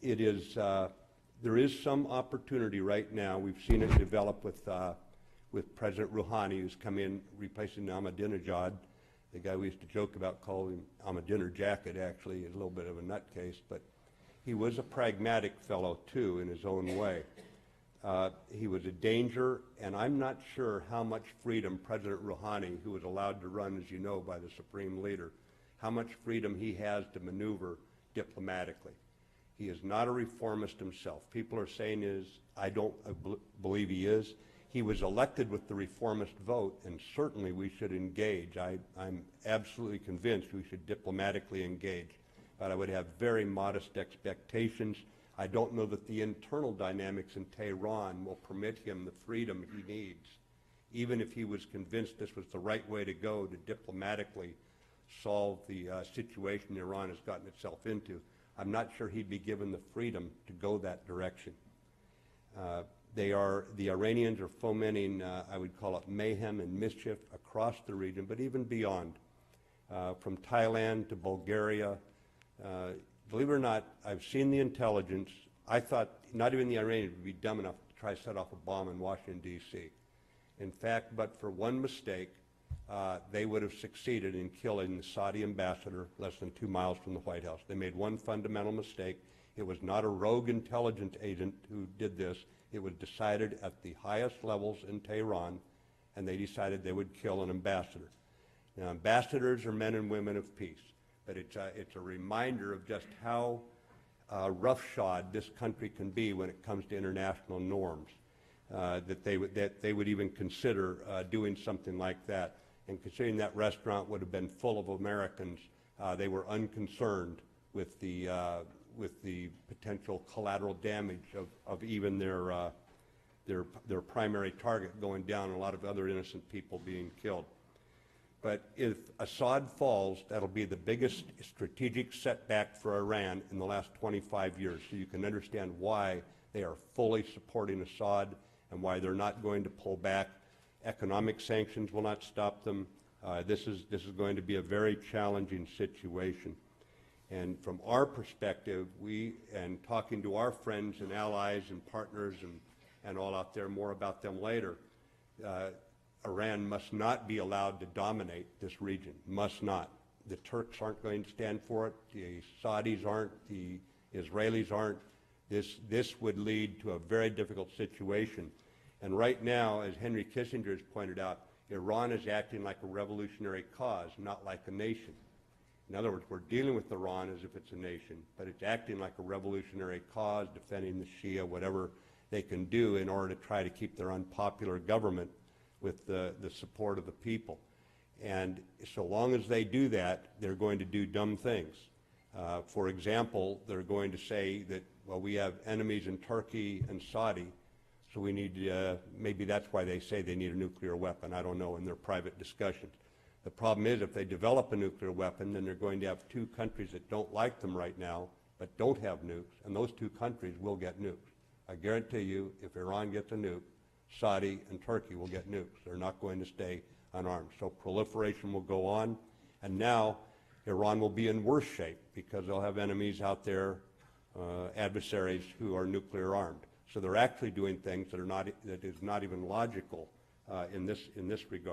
It is, there is some opportunity right now. We've seen it develop with President Rouhani, who's come in replacing Ahmadinejad. The guy we used to joke about calling him Ahmadinejad Jacket, actually, is a little bit of a nutcase, but he was a pragmatic fellow too in his own way. He was a danger, and I'm not sure how much freedom President Rouhani, who was allowed to run, as you know, by the Supreme Leader, how much freedom he has to maneuver diplomatically. He is not a reformist himself. People are saying I don't believe he is. He was elected with the reformist vote, and certainly we should engage. I'm absolutely convinced we should diplomatically engage, but I would have very modest expectations. I don't know that the internal dynamics in Tehran will permit him the freedom he needs, even if he was convinced this was the right way to go to diplomatically solve the situation Iran has gotten itself into. I'm not sure he'd be given the freedom to go that direction. The Iranians are fomenting, I would call it mayhem and mischief across the region, but even beyond. From Thailand to Bulgaria. Believe it or not, I've seen the intelligence. I thought not even the Iranians would be dumb enough to try to set off a bomb in Washington, D.C. In fact, but for one mistake, they would have succeeded in killing the Saudi ambassador less than 2 miles from the White House. They made one fundamental mistake. It was not a rogue intelligence agent who did this. It was decided at the highest levels in Tehran, and they decided they would kill an ambassador. Now, ambassadors are men and women of peace, but it's a reminder of just how roughshod this country can be when it comes to international norms, that they would even consider doing something like that. And considering that restaurant would have been full of Americans, they were unconcerned with the potential collateral damage of even their primary target going down and a lot of other innocent people being killed. But if Assad falls, that'll be the biggest strategic setback for Iran in the last 25 years. So you can understand why they are fully supporting Assad and why they're not going to pull back. Economic sanctions will not stop them. This is going to be a very challenging situation. And from our perspective, and talking to our friends and allies and partners and all out there, more about them later, Iran must not be allowed to dominate this region, must not. The Turks aren't going to stand for it, the Saudis aren't, the Israelis aren't. This would lead to a very difficult situation. And right now, as Henry Kissinger has pointed out, Iran is acting like a revolutionary cause, not like a nation. In other words, we're dealing with Iran as if it's a nation, but it's acting like a revolutionary cause, defending the Shia, whatever they can do in order to try to keep their unpopular government with the support of the people. And so long as they do that, they're going to do dumb things. For example, they're going to say that, well, we have enemies in Turkey and Saudi, so we need, maybe that's why they say they need a nuclear weapon. I don't know, in their private discussions. The problem is if they develop a nuclear weapon, then they're going to have two countries that don't like them right now, but don't have nukes, and those two countries will get nukes. I guarantee you, if Iran gets a nuke, Saudi and Turkey will get nukes. They're not going to stay unarmed. So proliferation will go on, and now Iran will be in worse shape because they'll have enemies out there, adversaries who are nuclear armed. So they're actually doing things that is not even logical in this regard.